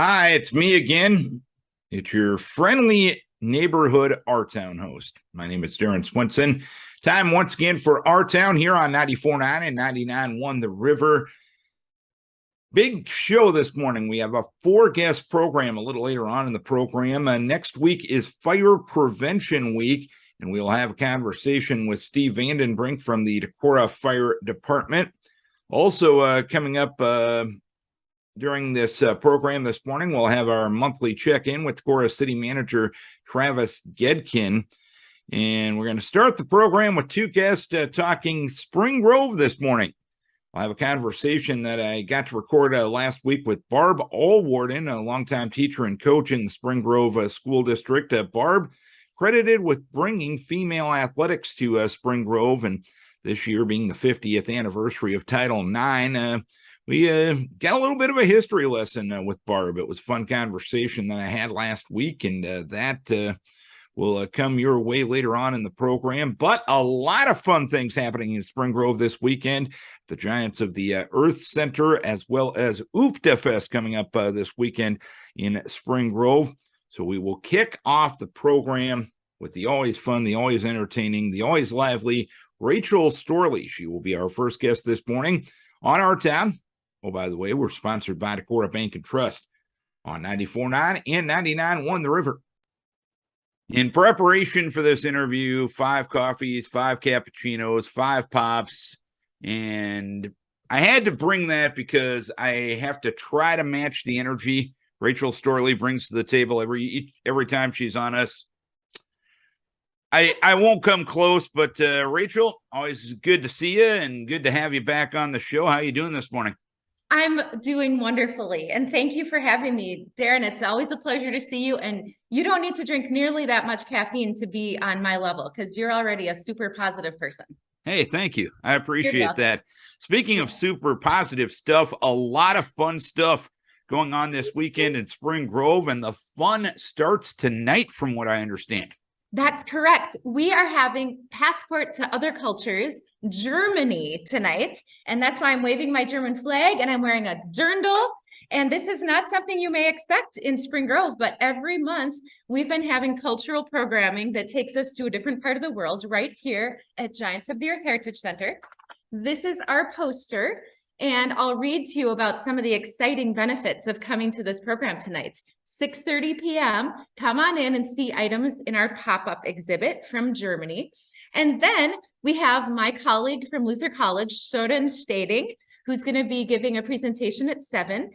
Hi, it's me again. It's your friendly neighborhood Our Town host. My name is Darren Swinson. Time once again for Our Town here on 94.9 and 99.1 The River. Big show this morning. We have a 4-guest program a little later on in the program. Next week is Fire Prevention Week, and we'll have a conversation with Steve Vandenbrink from the Decorah Fire Department. Also coming up during this program this morning, we'll have our monthly check-in with Decorah City Manager Travis Goedken. And we're going to start the program with 2 guests talking Spring Grove this morning. I'll have a conversation that I got to record last week with Barb Allworden, a longtime teacher and coach in the Spring Grove School District. Barb, credited with bringing female athletics to Spring Grove, and this year being the 50th anniversary of Title IX, we got a little bit of a history lesson with Barb. It was a fun conversation that I had last week, and that will come your way later on in the program. But a lot of fun things happening in Spring Grove this weekend. The Giants of the Earth Center, as well as UFTA Fest coming up this weekend in Spring Grove. So we will kick off the program with the always fun, the always entertaining, the always lively Rachel Storlie. She will be our first guest this morning on Our Town. Oh, by the way, we're sponsored by Decorah Bank and Trust on 94.9 and 99.1 The River. In preparation for this interview, 5 coffees, 5 cappuccinos, 5 pops, and I had to bring that because I have to try to match the energy Rachel Storlie brings to the table every time she's on us. I won't come close, but Rachel, always good to see you and good to have you back on the show. How are you doing this morning? I'm doing wonderfully, and thank you for having me, Darren. It's always a pleasure to see you, and you don't need to drink nearly that much caffeine to be on my level because you're already a super positive person. Hey, thank you. I appreciate that. Speaking of super positive stuff, a lot of fun stuff going on this weekend in Spring Grove, and the fun starts tonight from what I understand. That's correct. We are having Passport to Other Cultures, Germany tonight. And that's why I'm waving my German flag and I'm wearing a dirndl. And this is not something you may expect in Spring Grove, but every month we've been having cultural programming that takes us to a different part of the world right here at Giants of the Earth Heritage Center. This is our poster. And I'll read to you about some of the exciting benefits of coming to this program tonight. 6:30 p.m., come on in and see items in our pop-up exhibit from Germany. And then we have my colleague from Luther College, Sören Stading, who's going to be giving a presentation at 7,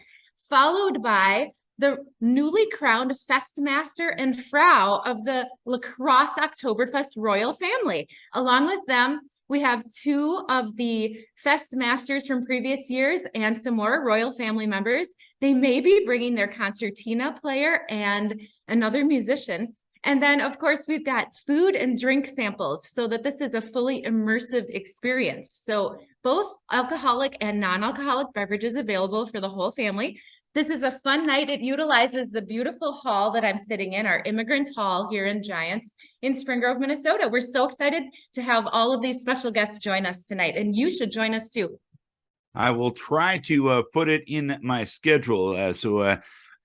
followed by the newly crowned Festmaster and Frau of the Lacrosse Oktoberfest royal family. Along with them, we have 2 of the Fest Masters from previous years and some more royal family members. They may be bringing their concertina player and another musician. And then, of course, we've got food and drink samples so that this is a fully immersive experience. So both alcoholic and non-alcoholic beverages available for the whole family. This is a fun night. It utilizes the beautiful hall that I'm sitting in, our Immigrant Hall here in Giants in Spring Grove, Minnesota. We're so excited to have all of these special guests join us tonight, and you should join us too. I will try to put it in my schedule. So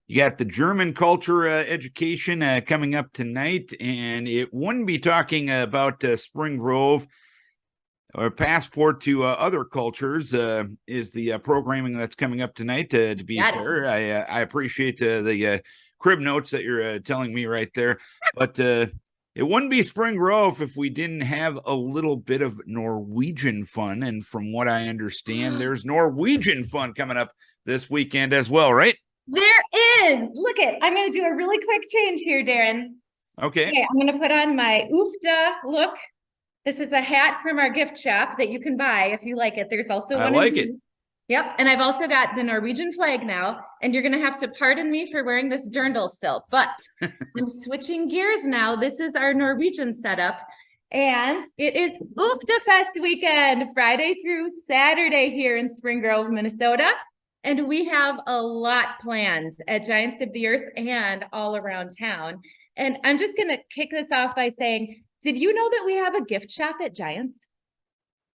you got the German culture education coming up tonight, and it wouldn't be talking about Spring Grove. Or Passport to Other Cultures is the programming that's coming up tonight. To be fair, I appreciate the crib notes that you're telling me right there. But it wouldn't be Spring Grove if we didn't have a little bit of Norwegian fun. And from what I understand, there's Norwegian fun coming up this weekend as well, right? There is. Look I'm going to do a really quick change here, Darren. Okay. I'm going to put on my UFTA look. This is a hat from our gift shop that you can buy if you like it. There's also one. I like it. Yep. And I've also got the Norwegian flag now. And you're going to have to pardon me for wearing this dirndl still. But I'm switching gears now. This is our Norwegian setup. And it is UFTA Fest weekend, Friday through Saturday here in Spring Grove, Minnesota. And we have a lot planned at Giants of the Earth and all around town. And I'm just going to kick this off by saying, did you know that we have a gift shop at Giants?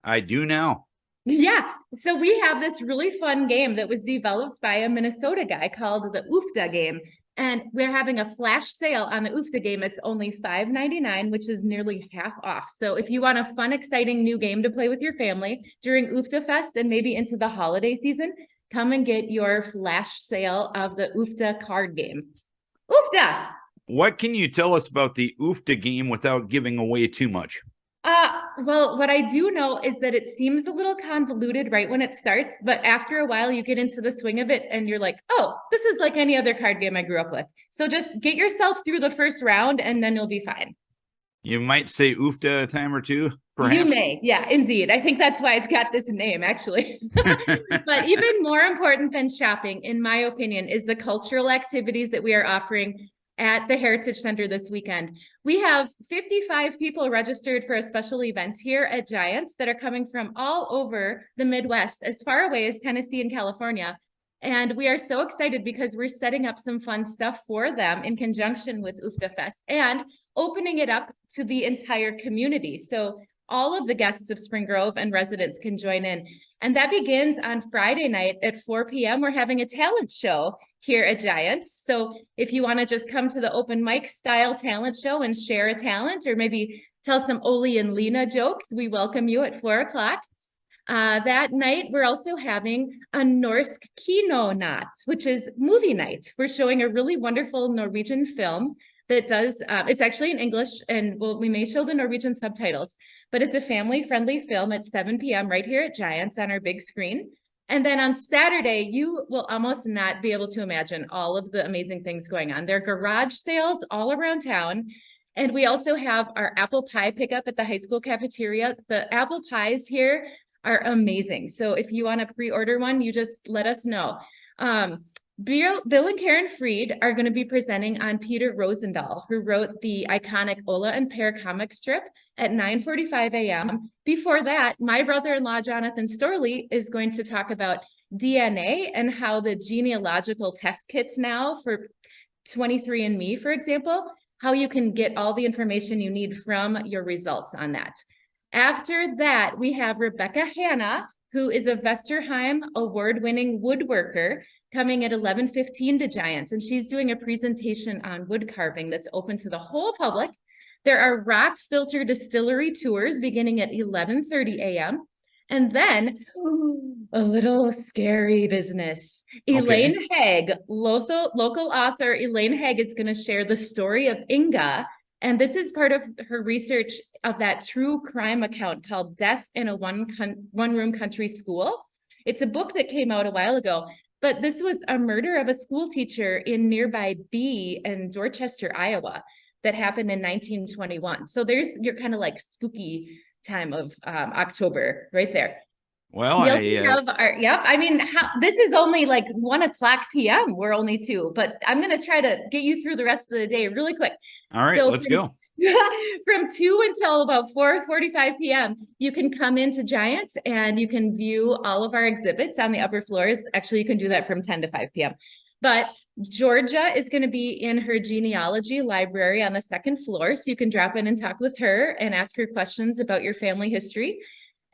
I do now. Yeah. So we have this really fun game that was developed by a Minnesota guy called the UFTA game. And we're having a flash sale on the UFTA game. It's only $5.99, which is nearly half off. So if you want a fun, exciting new game to play with your family during UFTA Fest and maybe into the holiday season, come and get your flash sale of the UFTA card game. UFTA! What can you tell us about the UFTA game without giving away too much? Well, what I do know is that it seems a little convoluted right when it starts, but after a while you get into the swing of it and you're like, oh, this is like any other card game I grew up with. So just get yourself through the first round and then you'll be fine. You might say UFTA a time or two, perhaps? You may. Yeah, indeed. I think that's why it's got this name, actually. But even more important than shopping, in my opinion, is the cultural activities that we are offering at the Heritage Center this weekend. We have 55 people registered for a special event here at Giants that are coming from all over the Midwest, as far away as Tennessee and California. And we are so excited because we're setting up some fun stuff for them in conjunction with UFTA Fest and opening it up to the entire community. So all of the guests of Spring Grove and residents can join in. And that begins on Friday night at 4 p.m. We're having a talent show here at Giants. So if you want to just come to the open mic style talent show and share a talent or maybe tell some Oli and Lena jokes, we welcome you at 4 o'clock. That night, we're also having a Norsk Kino Natt, which is movie night. We're showing a really wonderful Norwegian film that does, it's actually in English, and we may show the Norwegian subtitles, but it's a family-friendly film at 7 p.m. right here at Giants on our big screen. And then on Saturday, you will almost not be able to imagine all of the amazing things going on. There are garage sales all around town. And we also have our apple pie pickup at the high school cafeteria. The apple pies here are amazing. So if you want to pre-order one, you just let us know. Bill and Karen Freed are going to be presenting on Peter Rosendahl, who wrote the iconic Ola and Pear comic strip at 9:45 a.m. Before that, my brother-in-law, Jonathan Storlie, is going to talk about DNA and how the genealogical test kits now for 23andMe, for example, how you can get all the information you need from your results on that. After that, we have Rebecca Hanna, who is a Vesterheim award-winning woodworker, coming at 11:15 to Giants, and she's doing a presentation on wood carving that's open to the whole public. There are rock filter distillery tours beginning at 11:30 a.m. And then a little scary business. Okay. Elaine Haig, local author Elaine Haig is going to share the story of Inga. And this is part of her research of that true crime account called Death in a One-Room Country School. It's a book that came out a while ago, but this was a murder of a school teacher in nearby B in Dorchester, Iowa, that happened in 1921. So there's your kind of like spooky time of October right there. Well, I mean, this is only like 1 o'clock p.m. We're only 2, but I'm going to try to get you through the rest of the day really quick. All right, so let's go. From 2 until about 4:45 p.m., you can come into Giants and you can view all of our exhibits on the upper floors. Actually, you can do that from 10 to 5 p.m. But Georgia is going to be in her genealogy library on the second floor, so you can drop in and talk with her and ask her questions about your family history.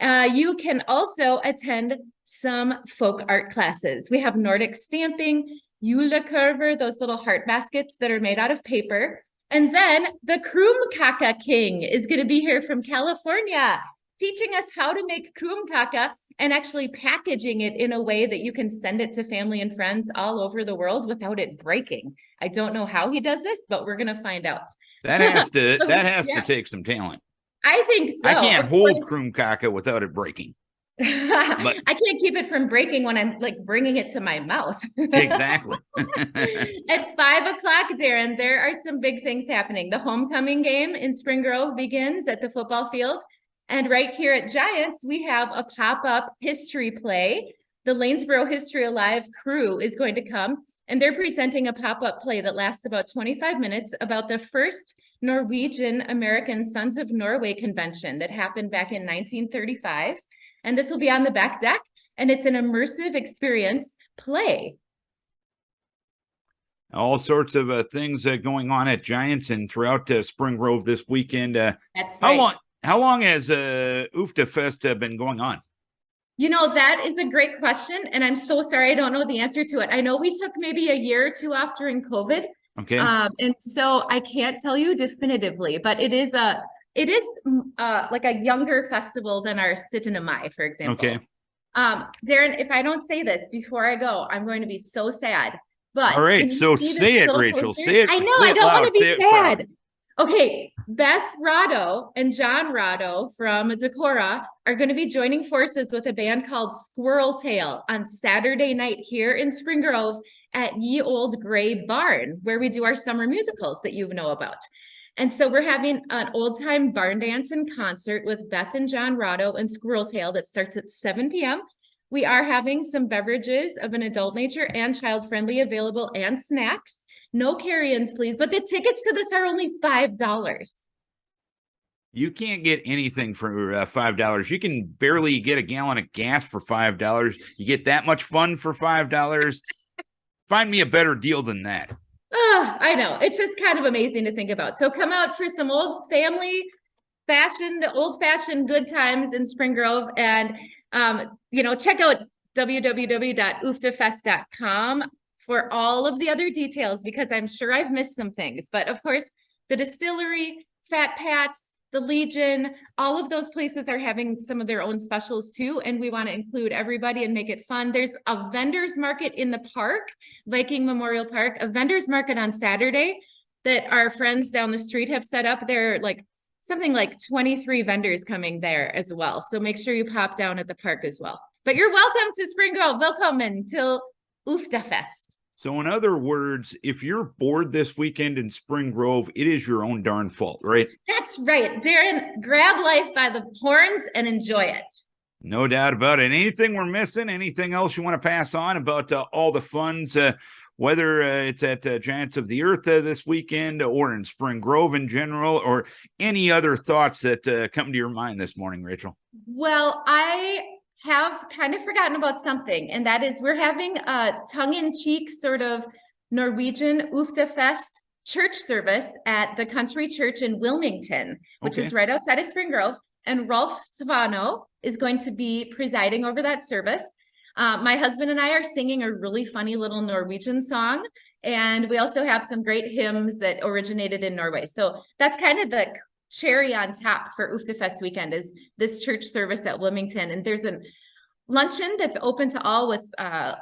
You can also attend some folk art classes. We have Nordic stamping, julekurver, those little heart baskets that are made out of paper. And then the Krumkaka King is going to be here from California, teaching us how to make krumkaka and actually packaging it in a way that you can send it to family and friends all over the world without it breaking. I don't know how he does this, but we're going to find out. That has to take some talent. I think so. I can't hold krumkaka without it breaking. But I can't keep it from breaking when I'm like bringing it to my mouth. Exactly. At 5 o'clock, Darren, there are some big things happening. The homecoming game in Spring Grove begins at the football field. And right here at Giants, we have a pop-up history play. The Lanesboro History Alive crew is going to come, and they're presenting a pop-up play that lasts about 25 minutes about the first Norwegian American Sons of Norway convention that happened back in 1935. And this will be on the back deck, and it's an immersive experience play. All sorts of things going on at Giants and throughout Spring Grove this weekend. That's right. How long has UFTA Fest been going on? That is a great question. And I'm so sorry I don't know the answer to it. I know we took maybe a year or two off during COVID. Okay. And so I can't tell you definitively, but it is like a younger festival than our Sittanamai, for example. Okay. Darren, if I don't say this before I go, I'm going to be so sad. But all right, so say it, Rachel. Say it. I know, I don't want to be sad. Proud. Okay, Beth Rado and John Rado from Decorah are going to be joining forces with a band called Squirrel Tail on Saturday night here in Spring Grove at Ye Old Gray Barn, where we do our summer musicals that you know about. And so we're having an old time barn dance and concert with Beth and John Rado and Squirrel Tail that starts at 7 p.m. We are having some beverages of an adult nature and child friendly available and snacks. No carry-ins, please. But the tickets to this are only $5. You can't get anything for $5. You can barely get a gallon of gas for $5. You get that much fun for $5. Find me a better deal than that. Oh, I know. It's just kind of amazing to think about. So come out for some old-fashioned good times in Spring Grove. And, check out www.uftafest.com for all of the other details, because I'm sure I've missed some things. But of course, the distillery, Fat Pat's, the Legion, all of those places are having some of their own specials too. And we want to include everybody and make it fun. There's a vendor's market in the park, Viking Memorial Park, a vendor's market on Saturday that our friends down the street have set up. There are something like 23 vendors coming there as well. So make sure you pop down at the park as well. But you're welcome to Spring Grove. Welcome till Uftafest. So in other words, if you're bored this weekend in Spring Grove, it is your own darn fault, right? That's right. Darren, grab life by the horns and enjoy it. No doubt about it. Anything we're missing? Anything else you want to pass on about all the funds, whether it's at Giants of the Earth this weekend or in Spring Grove in general, or any other thoughts that come to your mind this morning, Rachel? Well, I have kind of forgotten about something, and that is we're having a tongue-in-cheek sort of Norwegian Uftafest church service at the Country Church in Wilmington, which is right outside of Spring Grove, and Rolf Svano is going to be presiding over that service. My husband and I are singing a really funny little Norwegian song, and we also have some great hymns that originated in Norway. So that's kind of the cherry on top for Uftafest weekend is this church service at Wilmington. And there's a luncheon that's open to all with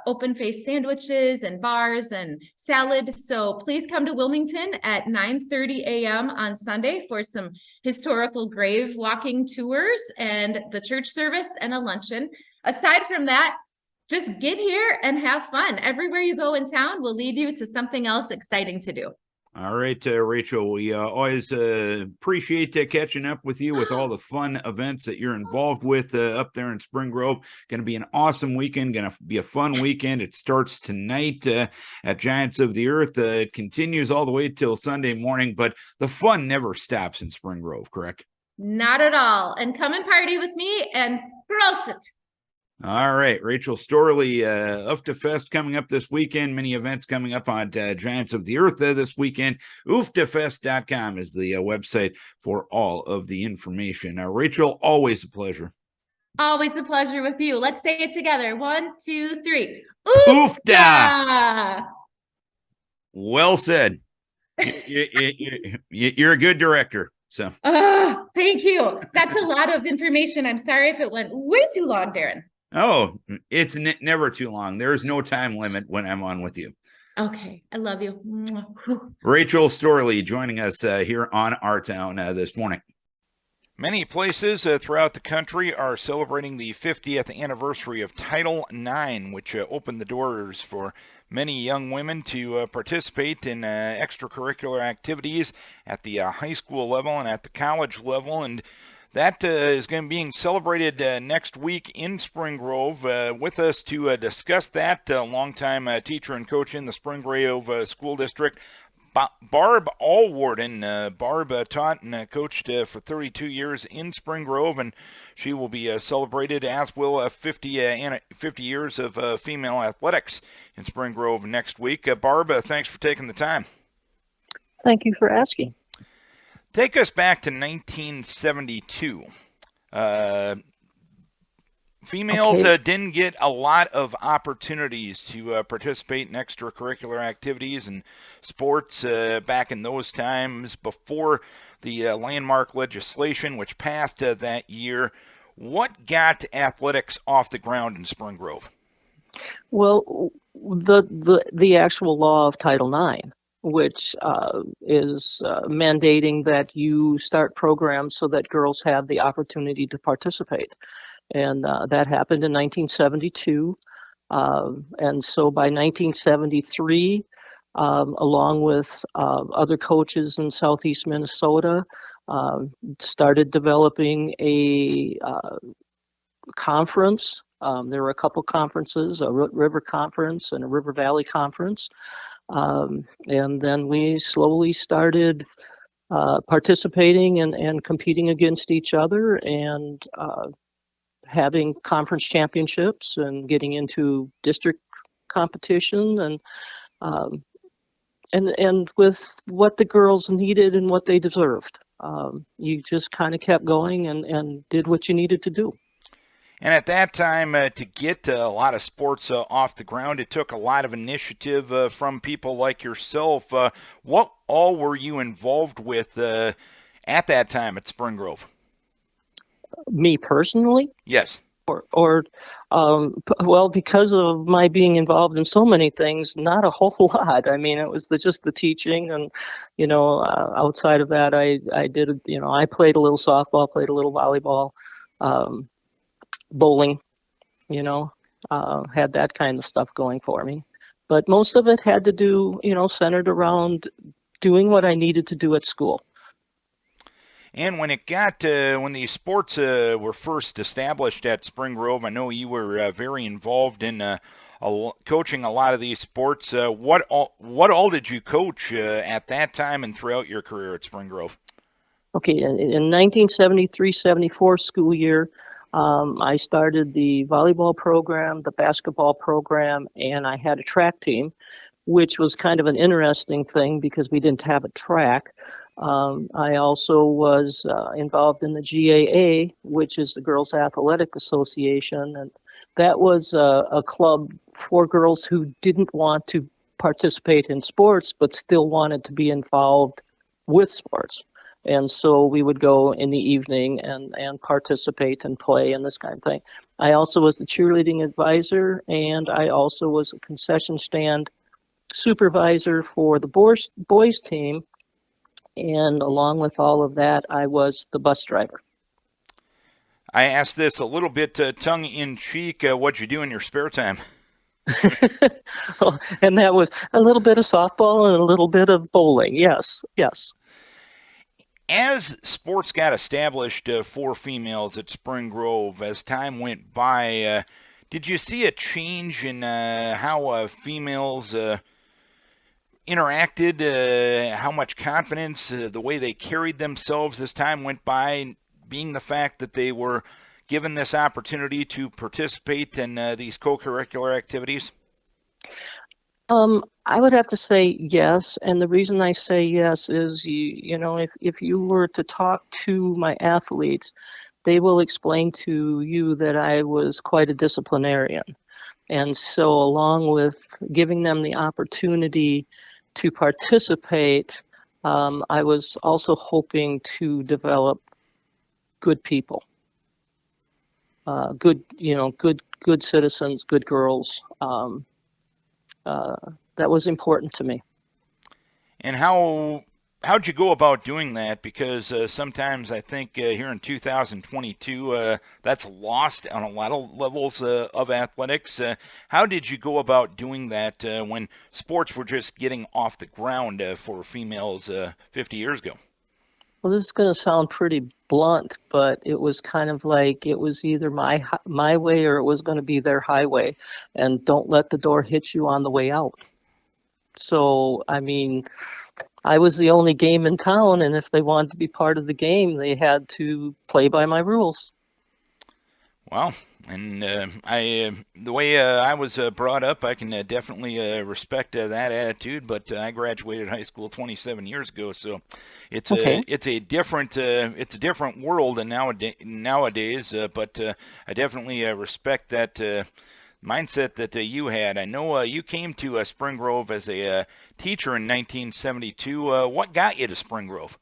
open-faced sandwiches and bars and salad. So please come to Wilmington at 9:30 a.m. on Sunday for some historical grave walking tours and the church service and a luncheon. Aside from that, just get here and have fun. Everywhere you go in town will lead you to something else exciting to do. All right, Rachel, we always appreciate catching up with you with all the fun events that you're involved with up there in Spring Grove. Going to be an awesome weekend, going to be a fun weekend. It starts tonight at Giants of the Earth. It continues all the way till Sunday morning, but the fun never stops in Spring Grove, correct? Not at all. And come and party with me and gross it. All right, Rachel Storlie, Uftafest coming up this weekend. Many events coming up on Giants of the Earth this weekend. Uftafest.com is the website for all of the information. Rachel, always a pleasure. Always a pleasure with you. Let's say it together. 1, 2, 3. Oofda! Well said. You're a good director. So. Thank you. That's a lot of information. I'm sorry if it went way too long, Darren. Oh, it's never too long. There's no time limit when I'm on with you. Okay. I love you. Rachel Storlie joining us here on Our Town this morning. Many places throughout the country are celebrating the 50th anniversary of Title IX, which opened the doors for many young women to participate in extracurricular activities at the high school level and at the college level. And that is going to be being celebrated next week in Spring Grove. With us to discuss that, longtime teacher and coach in the Spring Grove School District, Barb Allworden. Barb taught and coached for 32 years in Spring Grove, and she will be celebrated, as will 50 years of female athletics in Spring Grove next week. Barb, thanks for taking the time. Thank you for asking. Take us back to 1972. 50 females Okay. didn't get a lot of opportunities to participate in extracurricular activities and sports back in those times before the landmark legislation, which passed that year. What got athletics off the ground in Spring Grove? Well, the actual law of Title IX, which is mandating that you start programs so that girls have the opportunity to participate. And that happened in 1972. And so by 1973, along with other coaches in Southeast Minnesota, started developing a conference. There were a couple conferences, a River Conference and a River Valley Conference. And then we slowly started participating and competing against each other and having conference championships and getting into district competition and with what the girls needed and what they deserved. You just kind of kept going and did what you needed to do. And at that time, to get a lot of sports off the ground, it took a lot of initiative from people like yourself. What all were you involved with at that time at Spring Grove? Me personally? Yes. Well, because of my being involved in so many things, not a whole lot. I mean, it was just the teaching, and outside of that, I did. I played a little softball, played a little volleyball, bowling. Had that kind of stuff going for me. But most of it had to do, centered around doing what I needed to do at school. And when it got when the sports were first established at Spring Grove, I know you were very involved in coaching a lot of these sports. What all did you coach at that time and throughout your career at Spring Grove? Okay, in 1973-74 school year, I started the volleyball program, the basketball program, and I had a track team, which was kind of an interesting thing because we didn't have a track. I also was involved in the GAA, which is the Girls Athletic Association, and that was a club for girls who didn't want to participate in sports but still wanted to be involved with sports. And so we would go in the evening and participate and play and this kind of thing. I also was the cheerleading advisor, and I also was a concession stand supervisor for the boys team. And along with all of that, I was the bus driver. I asked this a little bit tongue-in-cheek. What'd you do in your spare time? And that was a little bit of softball and a little bit of bowling. Yes. As sports got established for females at Spring Grove, as time went by, did you see a change in how females interacted, how much confidence, the way they carried themselves as time went by, being the fact that they were given this opportunity to participate in these co-curricular activities? I would have to say yes, and the reason I say yes is if you were to talk to my athletes, they will explain to you that I was quite a disciplinarian. And so along with giving them the opportunity to participate, I was also hoping to develop good people, good citizens, good girls. That was important to me. And how'd you go about doing that? Because sometimes I think here in 2022, that's lost on a lot of levels of athletics. How did you go about doing that when sports were just getting off the ground for females 50 years ago? Well, this is going to sound pretty blunt, but it was kind of like it was either my way or it was going to be their highway, and don't let the door hit you on the way out. So, I mean, I was the only game in town, and if they wanted to be part of the game, they had to play by my rules. Well, and the way I was brought up, I can definitely respect that attitude. But I graduated high school 27 years ago, so it's Okay. a different world and nowadays. But I definitely respect that mindset that you had. I know you came to Spring Grove as a teacher in 1972. What got you to Spring Grove?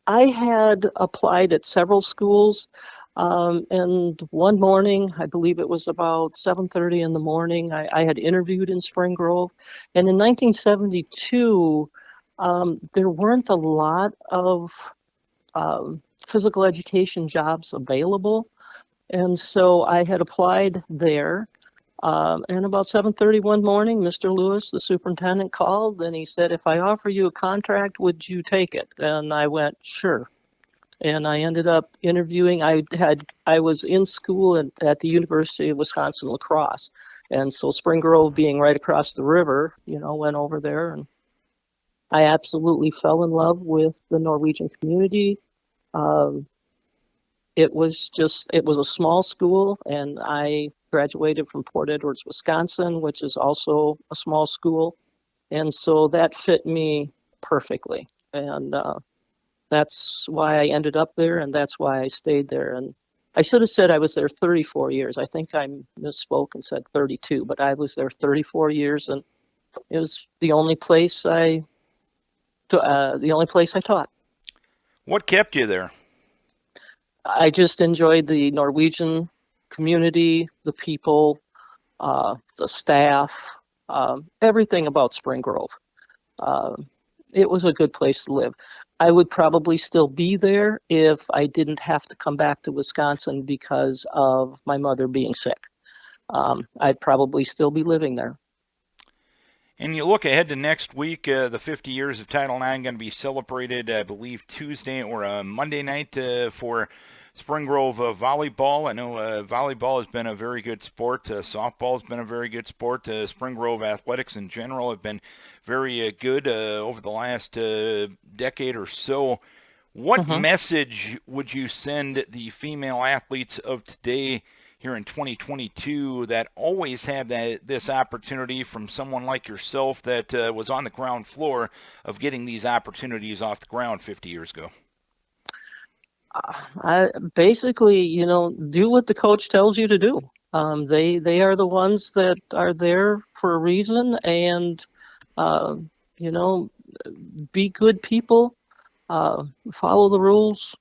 I had applied at several schools, and one morning, I believe it was about 7:30 in the morning, I had interviewed in Spring Grove. And in 1972, there weren't a lot of physical education jobs available. And so I had applied there. And about 7:30 one morning, Mr. Lewis, the superintendent, called and he said, "If I offer you a contract, would you take it?" And I went, "Sure." And I ended up interviewing. I was in school at the University of Wisconsin La Crosse. And so Spring Grove being right across the river, went over there, and I absolutely fell in love with the Norwegian community. It was a small school, and I graduated from Port Edwards, Wisconsin, which is also a small school. And so that fit me perfectly. And that's why I ended up there, and that's why I stayed there. And I should have said I was there 34 years. I think I misspoke and said 32, but I was there 34 years, and it was the only place I taught. What kept you there? I just enjoyed the Norwegian community, the people, the staff, everything about Spring Grove. It was a good place to live. I would probably still be there if I didn't have to come back to Wisconsin because of my mother being sick. I'd probably still be living there. And you look ahead to next week, the 50 years of Title IX going to be celebrated, I believe, Tuesday or Monday night for Spring Grove volleyball. I know volleyball has been a very good sport. Softball has been a very good sport. Spring Grove athletics in general have been very good over the last decade or so. What message would you send the female athletes of today here in 2022 that always have this opportunity from someone like yourself that was on the ground floor of getting these opportunities off the ground 50 years ago? I basically, do what the coach tells you to do. They are the ones that are there for a reason, and be good people, follow the rules.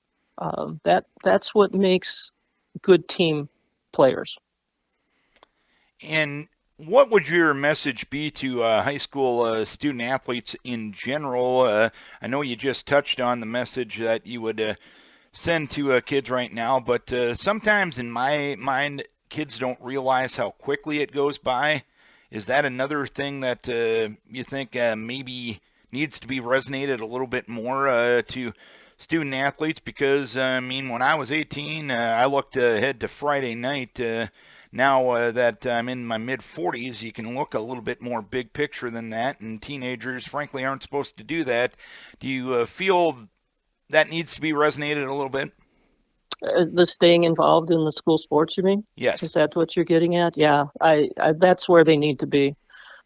That's what makes good team players. And what would your message be to high school student athletes in general? I know you just touched on the message that you would send to kids right now, but sometimes in my mind, kids don't realize how quickly it goes by. Is that another thing that you think maybe needs to be resonated a little bit more to student athletes? Because, when I was 18, I looked ahead to Friday night. Now that I'm in my mid-40s, you can look a little bit more big picture than that, and teenagers, frankly, aren't supposed to do that. Do you feel that needs to be resonated a little bit? The staying involved in the school sports, you mean? Yes. Is that what you're getting at? Yeah, I that's where they need to be.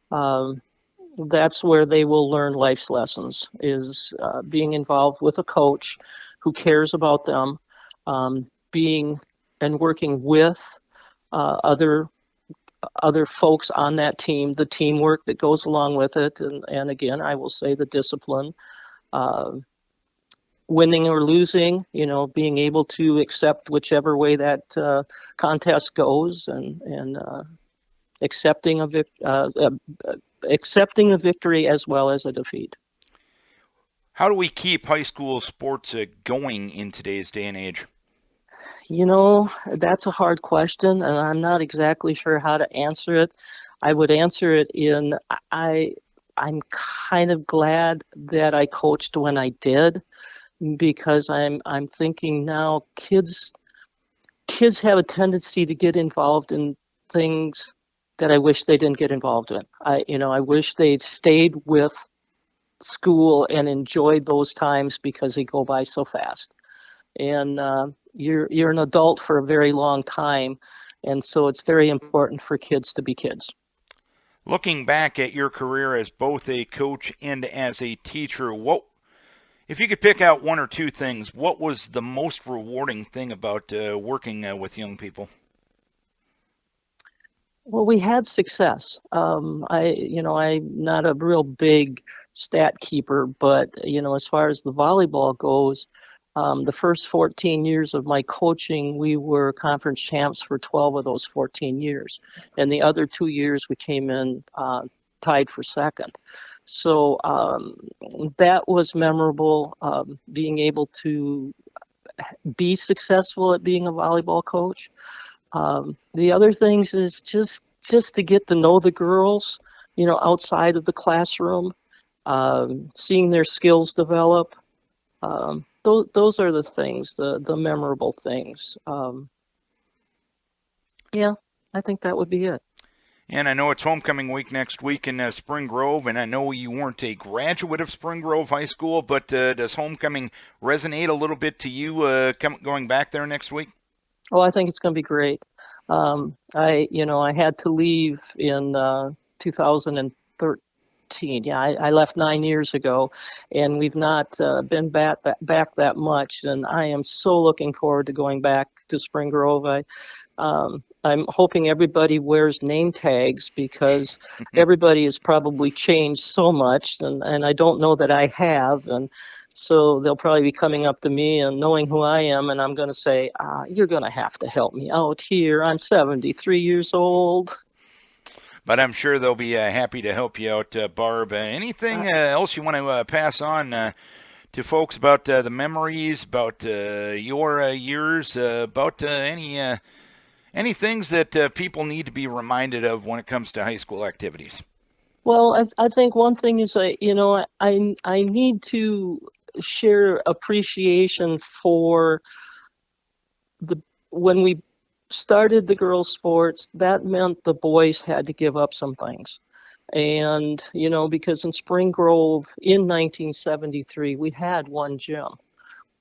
That's where they will learn life's lessons, is being involved with a coach who cares about them, being and working with other folks on that team, the teamwork that goes along with it, and again, I will say the discipline. Winning or losing, being able to accept whichever way that contest goes, and accepting a victory as well as a defeat. How do we keep high school sports going in today's day and age? That's a hard question, and I'm not exactly sure how to answer it. I would answer it in I'm kind of glad that I coached when I did, because I'm thinking now kids have a tendency to get involved in things that I wish they didn't get involved in. I wish they'd stayed with school and enjoyed those times because they go by so fast. and you're an adult for a very long time, and so it's very important for kids to be kids. Looking back at your career as both a coach and as a teacher, what, if you could pick out one or two things, what was the most rewarding thing about working with young people? Well, we had success. I'm not a real big stat keeper, but as far as the volleyball goes, the first 14 years of my coaching, we were conference champs for 12 of those 14 years. And the other 2 years, we came in tied for second. So that was memorable, being able to be successful at being a volleyball coach. The other things is just to get to know the girls, outside of the classroom, seeing their skills develop. Those are the things, the memorable things. Yeah, I think that would be it. And I know it's homecoming week next week in Spring Grove, and I know you weren't a graduate of Spring Grove High School, but does homecoming resonate a little bit to you going back there next week? Oh, I think it's going to be great. I had to leave in 2013. Yeah, I left 9 years ago, and we've not been back that much. And I am so looking forward to going back to Spring Grove. I'm hoping everybody wears name tags, because everybody has probably changed so much, and I don't know that I have. And so they'll probably be coming up to me and knowing who I am, and I'm going to say, you're going to have to help me out here. I'm 73 years old. But I'm sure they'll be happy to help you out, Barb. Anything else you want to pass on to folks about the memories, about your years, about any things that people need to be reminded of when it comes to high school activities? Well, I think one thing is, I need to share appreciation for when we started the girls' sports. That meant the boys had to give up some things. And, because in Spring Grove in 1973, we had one gym.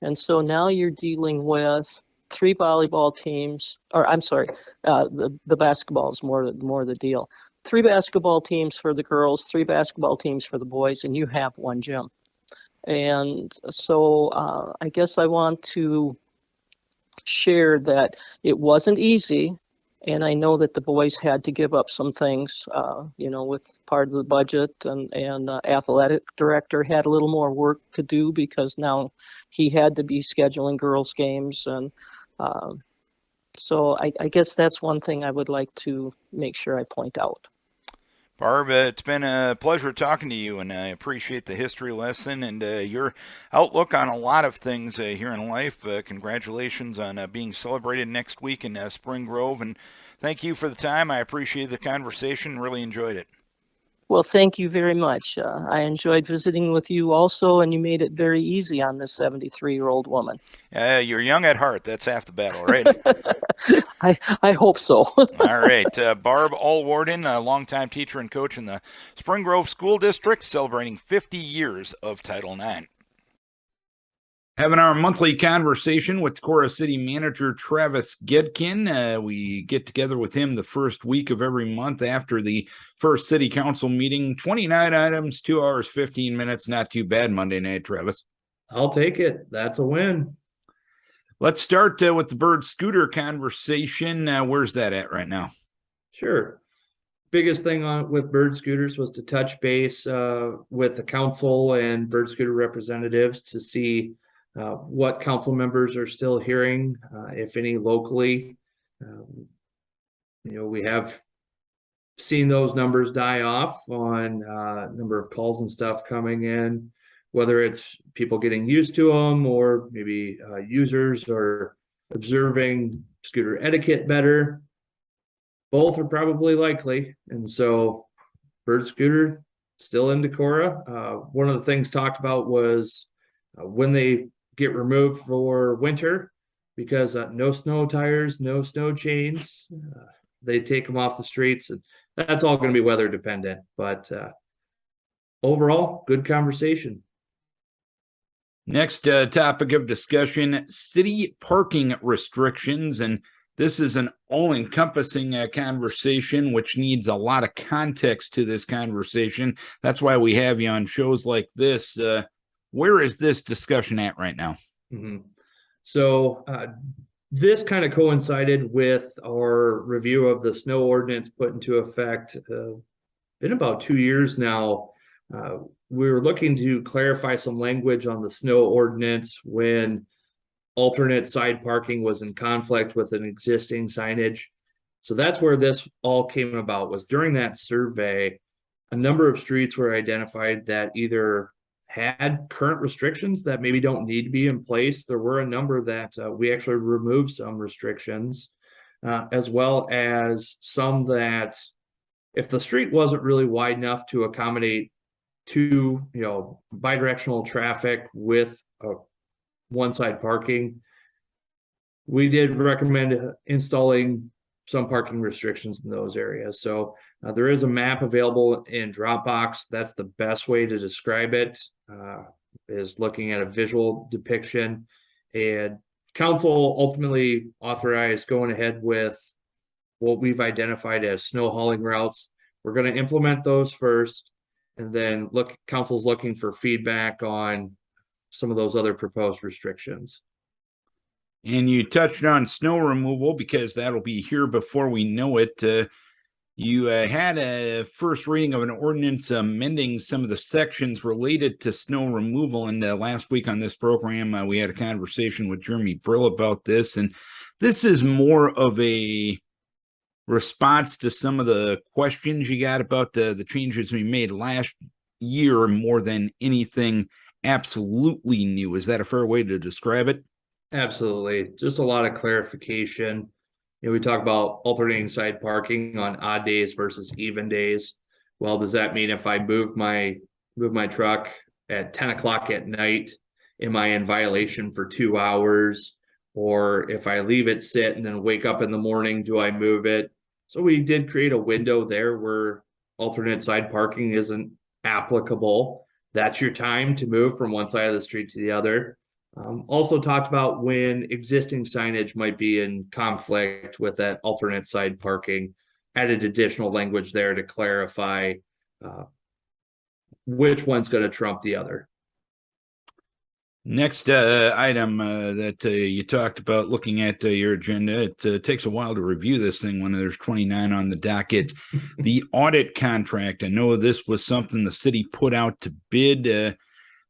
And so now you're dealing with 3 volleyball teams, or I'm sorry, the basketball is more the deal. 3 basketball teams for the girls, 3 basketball teams for the boys, and you have one gym. And so I guess I want to share that it wasn't easy, and I know that the boys had to give up some things, with part of the budget, and athletic director had a little more work to do, because now he had to be scheduling girls' games. And so I guess that's one thing I would like to make sure I point out. Barb, it's been a pleasure talking to you, and I appreciate the history lesson and your outlook on a lot of things here in life. Congratulations on being celebrated next week in Spring Grove, and thank you for the time. I appreciate the conversation, really enjoyed it. Well, thank you very much. I enjoyed visiting with you also, and you made it very easy on this 73-year-old woman. You're young at heart. That's half the battle, right? I hope so. All right. Barb Allworden, a longtime teacher and coach in the Spring Grove School District, celebrating 50 years of Title IX. Having our monthly conversation with Decorah City Manager Travis Goedken. We get together with him the first week of every month after the first City Council meeting. 29 items, 2 hours, 15 minutes. Not too bad Monday night, Travis. I'll take it. That's a win. Let's start with the bird scooter conversation. Where's that at right now? Sure. Biggest thing with bird scooters was to touch base with the council and bird scooter representatives to see what council members are still hearing, if any, locally. We have seen those numbers die off on number of calls and stuff coming in, whether it's people getting used to them or maybe users are observing scooter etiquette better. Both are probably likely. And so bird scooter still in Decorah. One of the things talked about was when they get removed for winter, because no snow tires, no snow chains, they take them off the streets, and that's all going to be weather dependent. But overall, good conversation. Next topic of discussion, city parking restrictions. And this is an all-encompassing conversation, which needs a lot of context to this conversation. That's why we have you on shows like this. Where is this discussion at right now? Mm-hmm. So this kind of coincided with our review of the snow ordinance put into effect in about 2 years now. We were looking to clarify some language on the snow ordinance when alternate side parking was in conflict with an existing signage. So that's where this all came about, was during that survey, a number of streets were identified that either had current restrictions that maybe don't need to be in place. There were a number that we actually removed some restrictions, as well as some that if the street wasn't really wide enough to accommodate two, bidirectional traffic with one side parking, we did recommend installing some parking restrictions in those areas. So there is a map available in Dropbox. That's the best way to describe it, is looking at a visual depiction. And council ultimately authorized going ahead with what we've identified as snow hauling routes. We're going to implement those first, and then council's looking for feedback on some of those other proposed restrictions. And you touched on snow removal because that'll be here before we know it. You had a first reading of an ordinance amending some of the sections related to snow removal. And last week on this program, we had a conversation with Jeremy Brill about this. And this is more of a response to some of the questions you got about the changes we made last year more than anything absolutely new. Is that a fair way to describe it? Absolutely. Just a lot of clarification. We talk about alternating side parking on odd days versus even days. Well, does that mean if I move my truck at 10 o'clock at night, am I in violation for 2 hours? Or if I leave it sit and then wake up in the morning, do I move it? So we did create a window there where alternate side parking isn't applicable. That's your time to move from one side of the street to the other. Also talked about when existing signage might be in conflict with that alternate side parking, added additional language there to clarify which one's going to trump the other. Next item that you talked about looking at your agenda, it takes a while to review this thing when there's 29 on the docket. The audit contract. I know this was something the city put out to bid.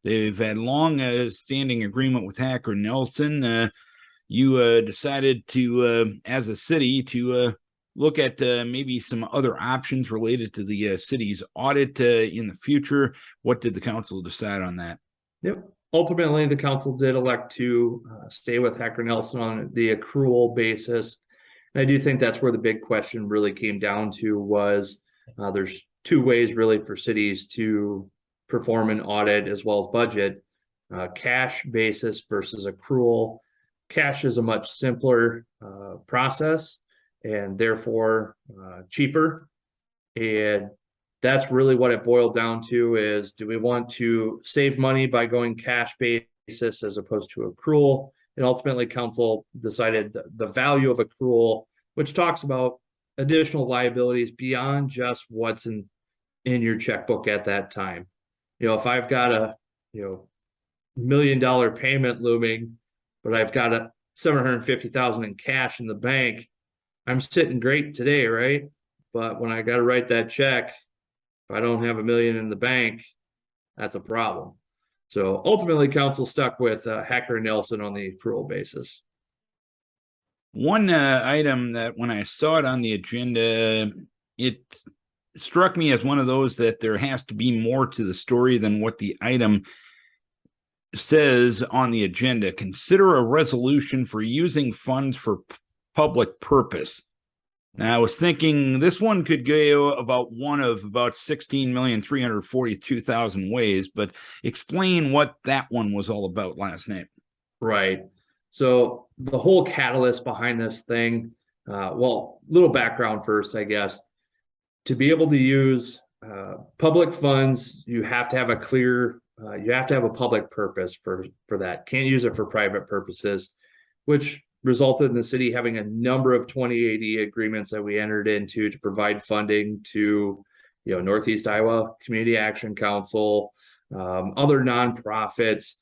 They've had long standing agreement with Hacker Nelson. You decided to, as a city, to look at maybe some other options related to the city's audit in the future. What did the council decide on that? Yep. Ultimately, the council did elect to stay with Hacker Nelson on the accrual basis. And I do think that's where the big question really came down to was there's two ways really for cities to perform an audit as well as budget, cash basis versus accrual. Cash is a much simpler process and therefore cheaper. And that's really what it boiled down to is, do we want to save money by going cash basis as opposed to accrual? And ultimately council decided the value of accrual, which talks about additional liabilities beyond just what's in your checkbook at that time. If I've got a $1 million payment looming, but I've got a $750,000 in cash in the bank, I'm sitting great today, right? But when I got to write that check, if I don't have $1 million in the bank, that's a problem. So ultimately, council stuck with Hacker Nelson on the accrual basis. One item that when I saw it on the agenda, it struck me as one of those that there has to be more to the story than what the item says on the agenda. Consider a resolution for using funds for public purpose. Now, I was thinking this one could go about one of about 16,342,000 ways, but explain what that one was all about last night. Right. So the whole catalyst behind this thing, little background first, I guess. To be able to use public funds, you have to have a clear you have to have a public purpose for that. Can't use it for private purposes, which resulted in the city having a number of 2080 agreements that we entered into to provide funding to, Northeast Iowa Community Action Council, other nonprofits.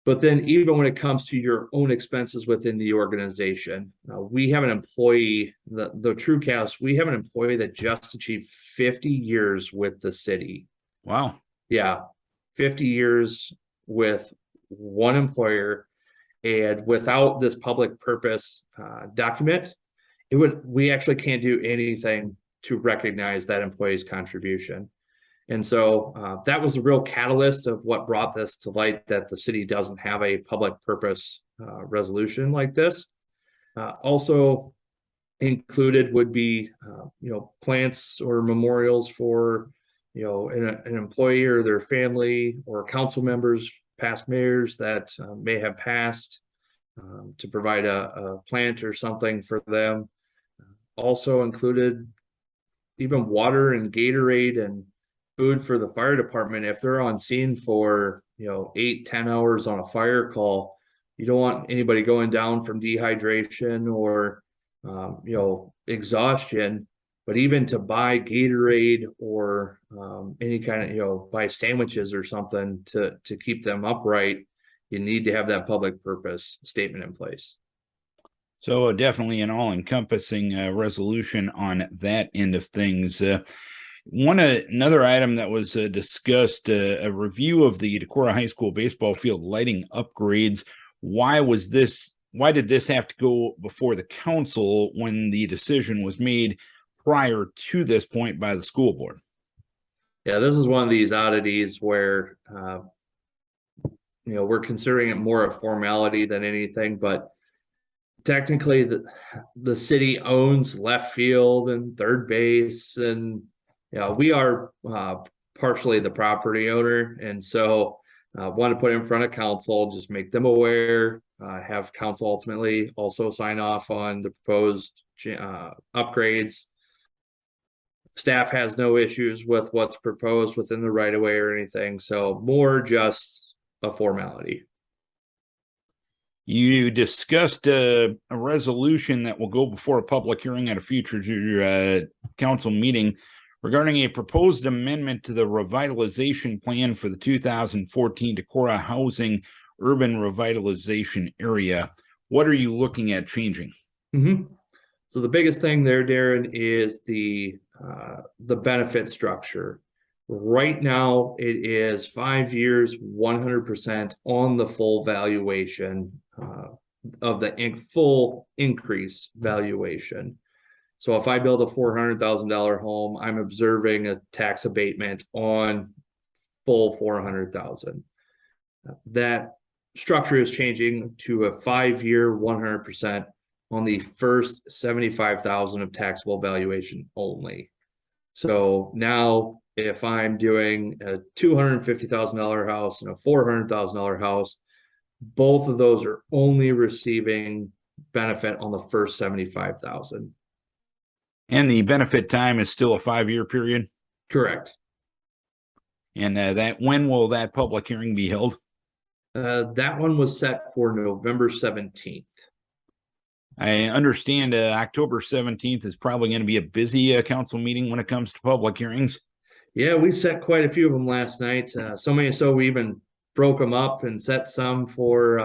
But then even when it comes to your own expenses within the organization, we have an employee, the TrueCast, we have an employee that just achieved 50 years with the city. Wow. Yeah, 50 years with one employer. And without this public purpose document, we actually can't do anything to recognize that employee's contribution. And so that was a real catalyst of what brought this to light, that the city doesn't have a public purpose resolution like this. Also included would be, plants or memorials for, an employee or their family or council members, past mayors that may have passed, to provide a plant or something for them. Also included even water and Gatorade and food for the fire department. If they're on scene for 8-10 hours on a fire call, you don't want anybody going down from dehydration or exhaustion. But even to buy Gatorade or any kind of buy sandwiches or something to keep them upright, you need to have that public purpose statement in place. So definitely an all-encompassing resolution on that end of things. Another item that was discussed, a review of the Decorah High School baseball field lighting upgrades. Why did this have to go before the council when the decision was made prior to this point by the school board? Yeah, this is one of these oddities where we're considering it more a formality than anything, but technically the city owns left field and third base, and we are partially the property owner, and so want to put it in front of council, just make them aware, have council ultimately also sign off on the proposed upgrades. Staff has no issues with what's proposed within the right of way or anything, so more just a formality. You discussed a resolution that will go before a public hearing at a future council meeting regarding a proposed amendment to the revitalization plan for the 2014 Decorah Housing Urban Revitalization Area. What are you looking at changing? So the biggest thing there, Darren, is the benefit structure. Right now, it is 5 years, 100% on the full valuation of the full increase valuation. So if I build a $400,000 home, I'm observing a tax abatement on full $400,000. That structure is changing to a 5-year, 100% on the first $75,000 of taxable valuation only. So now, if I'm doing a $250,000 house and a $400,000 house, both of those are only receiving benefit on the first $75,000. And the benefit time is still a 5-year period? Correct. And when will that public hearing be held? That one was set for November 17th. I understand October 17th is probably going to be a busy council meeting when it comes to public hearings. Yeah, we set quite a few of them last night. So many so we even broke them up and set some for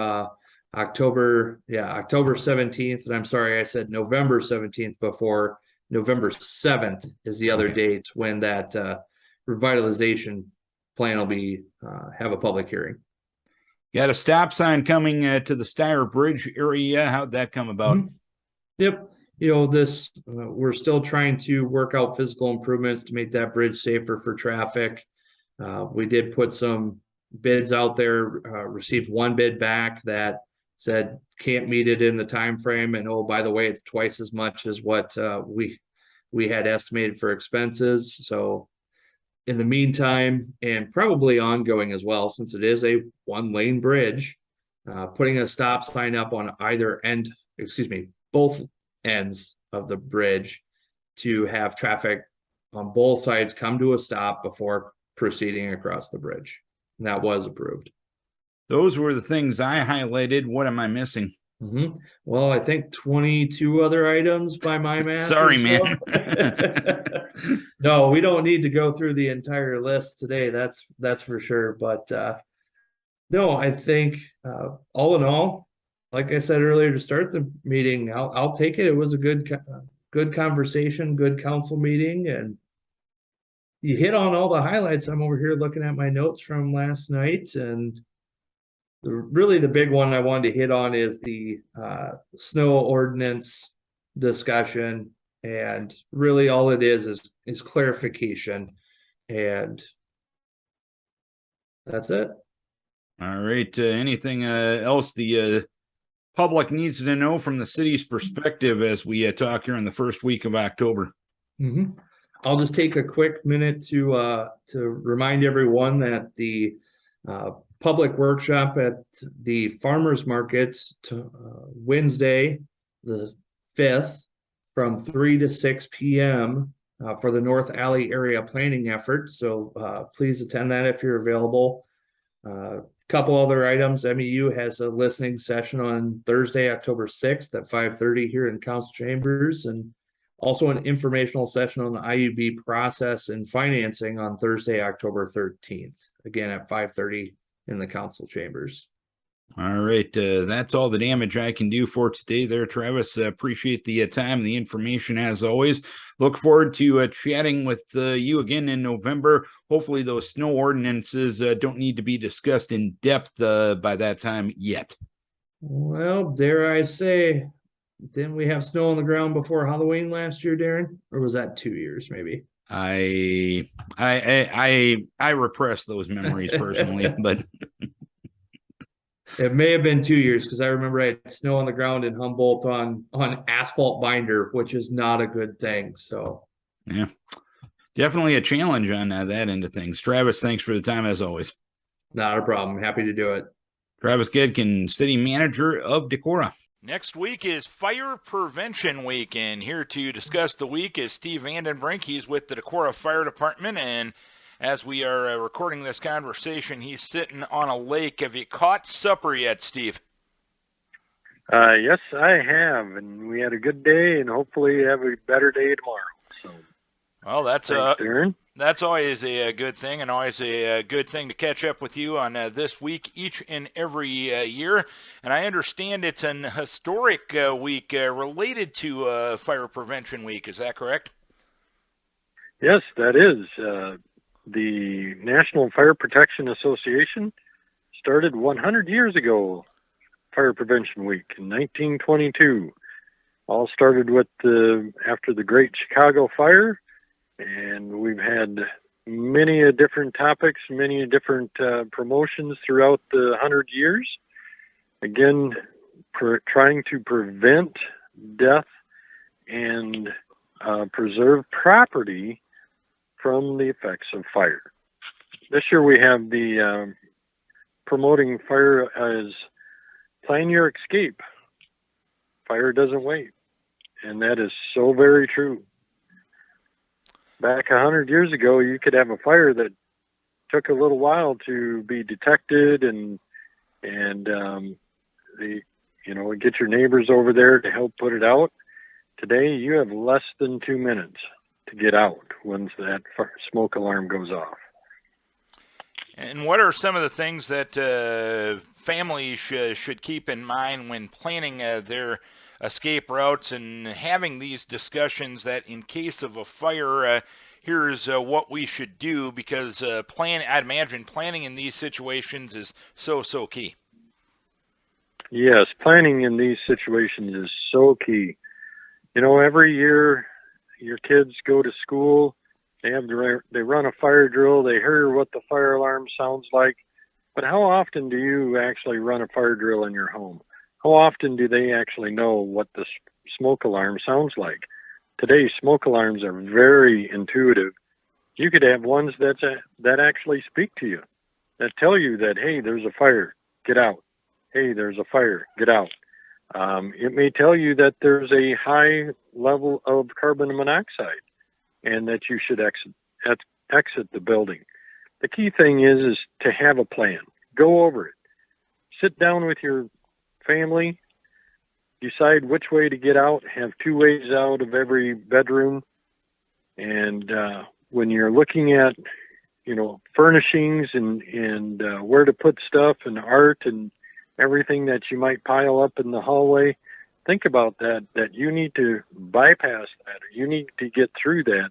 October 17th. And I'm sorry, I said November 17th before. November 7th is the other date when that revitalization plan will be have a public hearing. Got a stop sign coming to the Steyr Bridge area. How'd that come about? Yep. This we're still trying to work out physical improvements to make that bridge safer for traffic. We did put some bids out there, received one bid back that said can't meet it in the time frame, and oh, by the way, it's twice as much as what we had estimated for expenses. So in the meantime, and probably ongoing as well, since it is a 1-lane bridge, putting a stop sign up on both ends of the bridge to have traffic on both sides come to a stop before proceeding across the bridge. and that was approved. Those were the things I highlighted. What am I missing? Well, I think 22 other items by my math. Sorry, man. No, we don't need to go through the entire list today. That's for sure. But no, I think all in all, like I said earlier to start the meeting, I'll take it. It was a good conversation, good council meeting, and you hit on all the highlights. I'm over here looking at my notes from last night, and really the big one I wanted to hit on is the snow ordinance discussion, and really all it is clarification, and that's it. All right. Anything else the public needs to know from the city's perspective as we talk here in the first week of October? I'll just take a quick minute to remind everyone that the public workshop at the farmers market Wednesday, the 5th, from 3 to 6 p.m. For the North Alley area planning effort. So please attend that if you're available. Couple other items. MEU has a listening session on Thursday, October 6th at 5:30 here in council chambers, and also an informational session on the IUB process and financing on Thursday, October 13th, again at 5:30 in the council chambers. All right. That's all the damage I can do for today there, Travis. Appreciate the time, the information as always. Look forward to chatting with you again in November. Hopefully those snow ordinances don't need to be discussed in depth by that time yet. Well, dare I say, didn't we have snow on the ground before Halloween last year, Darren? Or was that 2 years maybe? I repress those memories personally, but it may have been 2 years because I remember I had snow on the ground in Humboldt on asphalt binder, which is not a good thing. So yeah, definitely a challenge on that end of things. Travis, thanks for the time as always. Not a problem. Happy to do it. Travis Goedken, City Manager of Decorah. Next week is Fire Prevention Week, and here to discuss the week is Steve Vandenbrink. He's with the Decorah Fire Department, and as we are recording this conversation, he's sitting on a lake. Have you caught supper yet, Steve? Yes, I have, and we had a good day, and hopefully have a better day tomorrow. So, well, that's thanks, Darren. That's always a good thing, and always a good thing to catch up with you on this week each and every year. And I understand it's an historic week related to Fire Prevention Week. Is that correct? Yes, that is. The National Fire Protection Association started 100 years ago, Fire Prevention Week in 1922. All started with after the Great Chicago Fire. And we've had many different topics, many different promotions throughout the 100 years. Again, trying to prevent death and preserve property from the effects of fire. This year we have the promoting fire as plan your escape. Fire doesn't wait. And that is so very true. Back 100 years ago, you could have a fire that took a little while to be detected, and get your neighbors over there to help put it out. Today, you have less than 2 minutes to get out once that smoke alarm goes off. And what are some of the things that families should keep in mind when planning their escape routes and having these discussions that in case of a fire, here's what we should do, because I'd imagine planning in these situations is so key. Yes, planning in these situations is so key. Every year your kids go to school, they run a fire drill, they hear what the fire alarm sounds like, but how often do you actually run a fire drill in your home? How often do they actually know what the smoke alarm sounds like? Today, smoke alarms are very intuitive. You could have ones that actually speak to you, that tell you that, hey, there's a fire, get out. Hey, there's a fire, get out. It may tell you that there's a high level of carbon monoxide and that you should exit the building. the key thing is to have a plan. Go over it. Sit down with your family, decide which way to get out, have 2 ways out of every bedroom. And when you're looking at, furnishings and where to put stuff and art and everything that you might pile up in the hallway, think about that you need to bypass that. Or you need to get through that.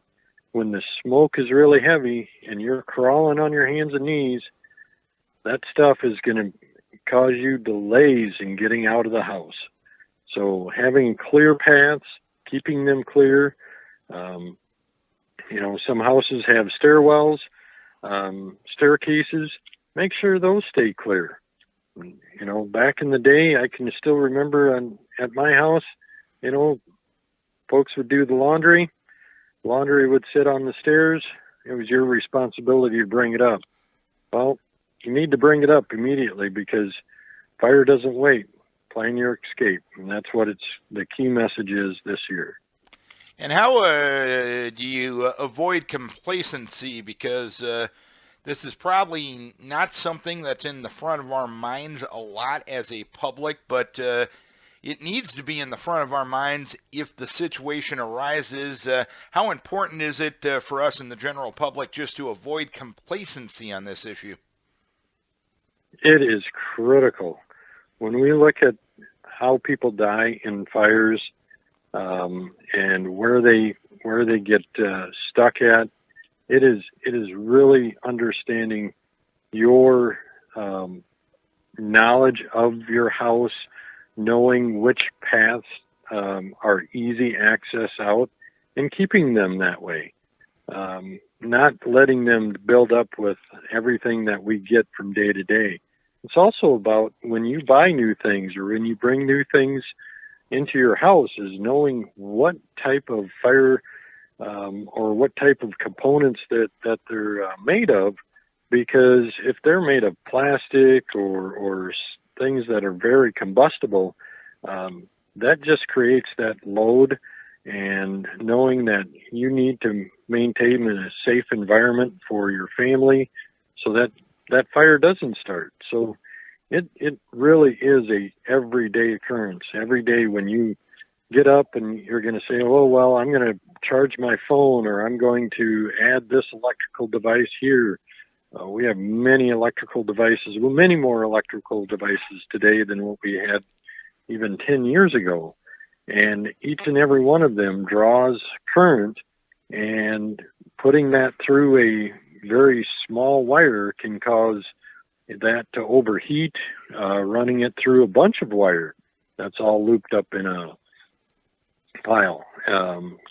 When the smoke is really heavy and you're crawling on your hands and knees, that stuff is going to cause you delays in getting out of the house. So having clear paths, keeping them clear. Some houses have stairwells, staircases. Make sure those stay clear. Back in the day, I can still remember at my house, folks would do the laundry. Laundry would sit on the stairs. It was your responsibility to bring it up. Well, you need to bring it up immediately because fire doesn't wait. Plan your escape. And that's what the key message is this year. And how do you avoid complacency? Because this is probably not something that's in the front of our minds a lot as a public, but it needs to be in the front of our minds if the situation arises. How important is it for us in the general public just to avoid complacency on this issue? It is critical. When we look at how people die in fires and where they get stuck at, it is really understanding your knowledge of your house, knowing which paths are easy access out, and keeping them that way. Not letting them build up with everything that we get from day to day. It's also about when you buy new things or when you bring new things into your house is knowing what type of fire or what type of components that they're made of, because if they're made of plastic or things that are very combustible, that just creates that load. And knowing that you need to maintain a safe environment for your family so that fire doesn't start. So it really is a everyday occurrence. Every day when you get up and you're going to say, oh, well, I'm going to charge my phone or I'm going to add this electrical device here. We have many electrical devices, well, many more electrical devices today than what we had even 10 years ago. And each and every one of them draws current, and putting that through a very small wire can cause that to overheat. Running it through a bunch of wire that's all looped up in a pile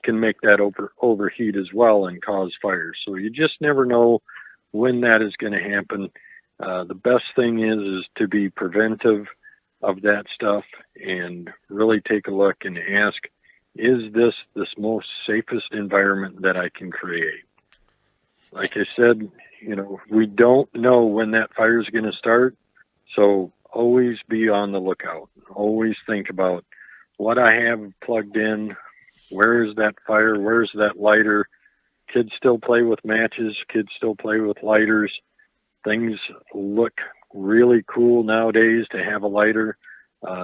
can make that overheat as well and cause fire. So you just never know when that is going to happen. The best thing is to be preventive of that stuff and really take a look and ask, is this most safest environment that I can create? Like I said, we don't know when that fire is going to start. So always be on the lookout. Always think about what I have plugged in. Where is that fire? Where's that lighter? Kids still play with matches. Kids still play with lighters. Things look really cool nowadays to have a lighter.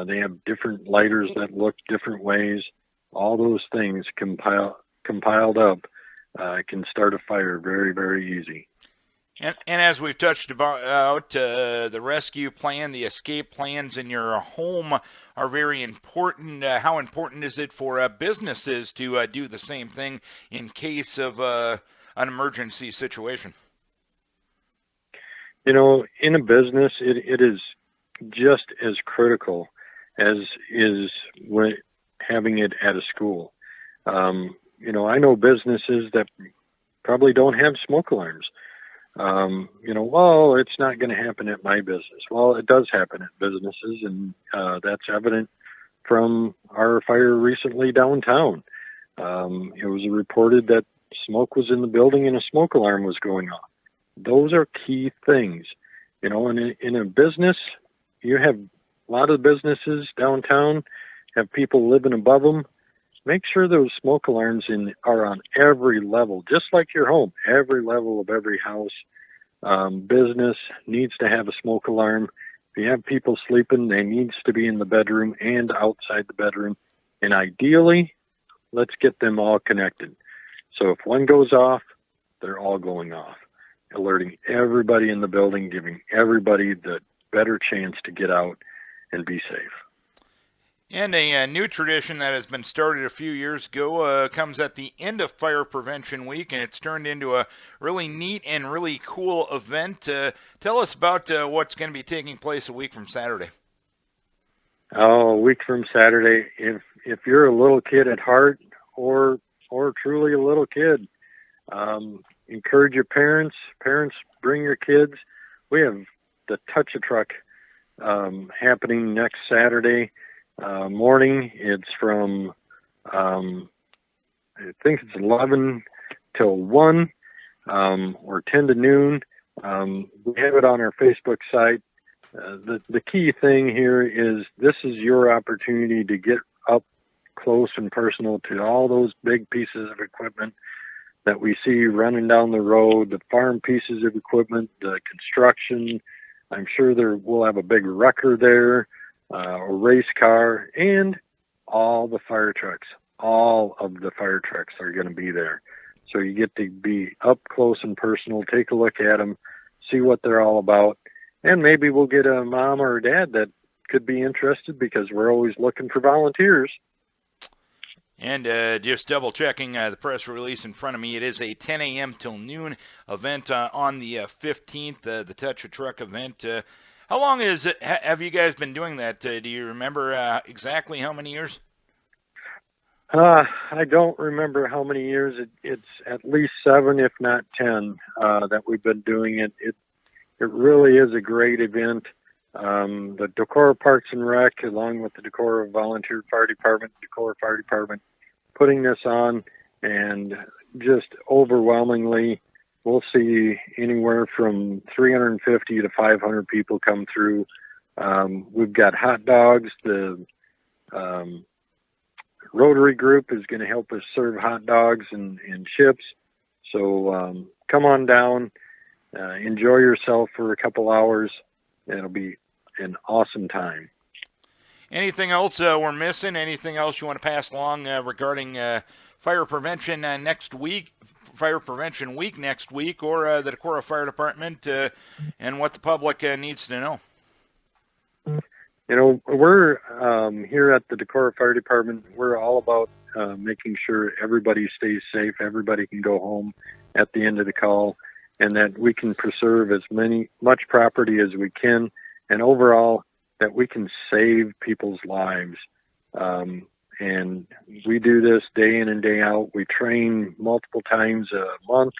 They have different lighters that look different ways. All those things compiled up can start a fire very, very easy. And as we've touched about, the rescue plan, the escape plans in your home are very important. How important is it for businesses to do the same thing in case of an emergency situation? In a business, it is just as critical as is when having it at a school. I know businesses that probably don't have smoke alarms. Well, it's not going to happen at my business. Well, it does happen at businesses, and that's evident from our fire recently downtown. It was reported that smoke was in the building and a smoke alarm was going off. Those are key things. In a business, you have a lot of businesses downtown have people living above them. Make sure those smoke alarms are on every level, just like your home, every level of every house. business needs to have a smoke alarm. If you have people sleeping, they needs to be in the bedroom and outside the bedroom. And ideally, let's get them all connected. So if one goes off, they're all going off, alerting everybody in the building, giving everybody the better chance to get out and be safe. And a new tradition that has been started a few years ago comes at the end of Fire Prevention Week, and it's turned into a really neat and really cool event. Tell us about what's going to be taking place a week from Saturday. Oh, a week from Saturday. If you're a little kid at heart, or truly a little kid, encourage your parents. Parents, bring your kids. We have the Touch a Truck happening next Saturday morning. It's from I think it's 11 till 1 or 10 to noon. We have it on our Facebook site. The key thing here is this is your opportunity to get up close and personal to all those big pieces of equipment that we see running down the road, the farm pieces of equipment, the construction. I'm sure we'll have a big wrecker there, a race car, and all the fire trucks. All of the fire trucks are going to be there. So you get to be up close and personal, take a look at them, see what they're all about, and maybe we'll get a mom or a dad that could be interested because we're always looking for volunteers. And just double checking the press release in front of me, it is a 10 a.m. till noon event on the 15th, the Touch a Truck event. How long have you guys been doing that? Do you remember exactly how many years? I don't remember how many years. It's at least 7, if not 10, that we've been doing it. It really is a great event. The Decorah Parks and Rec, along with the Decorah Volunteer Fire Department, Decorah Fire Department, putting this on, and just overwhelmingly, we'll see anywhere from 350 to 500 people come through. We've got hot dogs. The Rotary group is going to help us serve hot dogs and chips. So come on down, enjoy yourself for a couple hours. It'll be an awesome time. Anything else we're missing? Anything else you want to pass along regarding fire prevention next week, Fire Prevention Week next week, or the Decorah Fire Department and what the public needs to know? You know, we're here at the Decorah Fire Department, we're all about making sure everybody stays safe, everybody can go home at the end of the call, and that we can preserve as much property as we can, and overall that we can save people's lives. And we do this day in and day out. We train multiple times a month,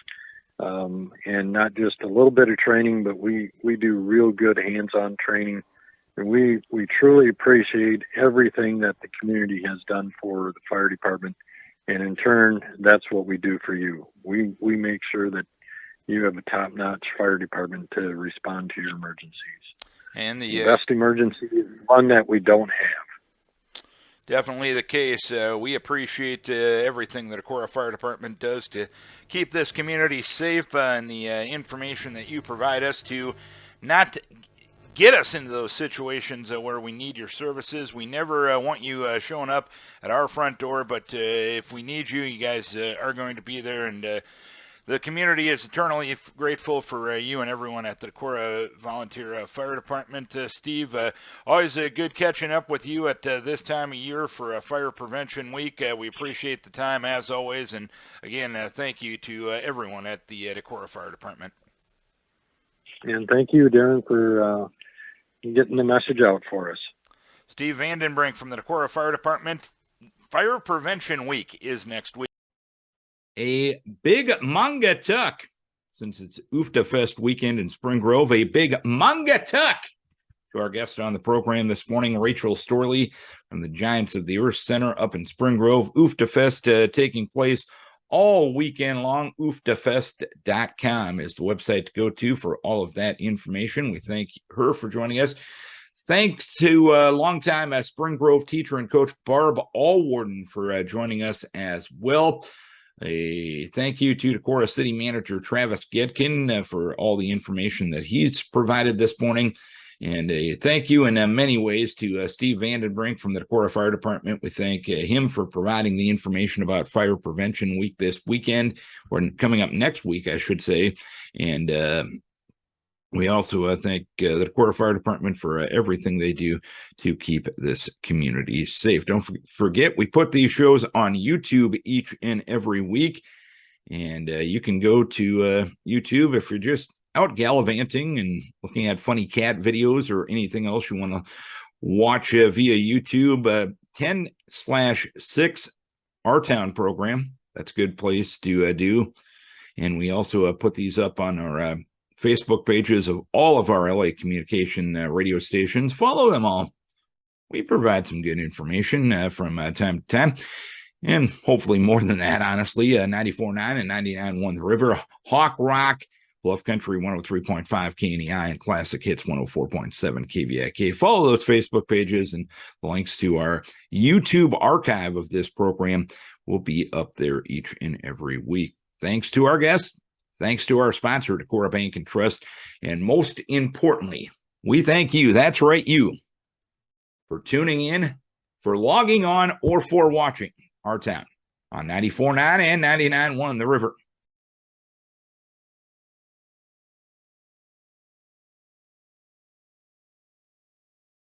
and not just a little bit of training, but we do real good hands-on training. And we truly appreciate everything that the community has done for the fire department. And in turn, that's what we do for you. We make sure that you have a top-notch fire department to respond to your emergencies. And the best emergency is one that we don't have. Definitely the case. We appreciate everything that Decorah Fire Department does to keep this community safe and the information that you provide us to not get us into those situations where we need your services. We never want you showing up at our front door, but if we need you, you guys are going to be there, and the community is eternally grateful for you and everyone at the Decorah Volunteer Fire Department. Steve, always good catching up with you at this time of year for Fire Prevention Week. We appreciate the time as always, and again, thank you to everyone at the Decorah Fire Department. And thank you, Darren, for getting the message out for us. Steve Vandenbrink from the Decorah Fire Department. Fire Prevention Week is next week. A big manga tuck, since it's UFTA Fest weekend in Spring Grove, a big manga tuck to our guest on the program this morning, Rachel Storlie from the Giants of the Earth Center up in Spring Grove. UFTA Fest taking place all weekend long. UFTAfest.com is the website to go to for all of that information. We thank her for joining us. Thanks to longtime Spring Grove teacher and coach Barb Allworden for joining us as well. A thank you to Decorah City Manager Travis Goedken for all the information that he's provided this morning. And a thank you in many ways to Steve Vandenbrink from the Decorah Fire Department. We thank him for providing the information about Fire Prevention Week this weekend, or coming up next week, I should say. And we also thank the Decorah Fire Department for everything they do to keep this community safe. Don't forget, we put these shows on YouTube each and every week. And you can go to YouTube if you're just out gallivanting and looking at funny cat videos or anything else you want to watch via YouTube. 10/6 Our Town program. That's a good place to do. And we also put these up on our Facebook pages of all of our LA communication radio stations. Follow them all. We provide some good information from time to time. And hopefully more than that, honestly. 94.9 and 99.1 The River, Hawk Rock, Bluff Country 103.5 KNEI, and Classic Hits 104.7 KVIK. Follow those Facebook pages, and the links to our YouTube archive of this program will be up there each and every week. Thanks to our guests. Thanks to our sponsor, Decorah Bank and Trust. And most importantly, we thank you, that's right, you, for tuning in, for logging on, or for watching Our Town on 94.9 and 99.1 The River.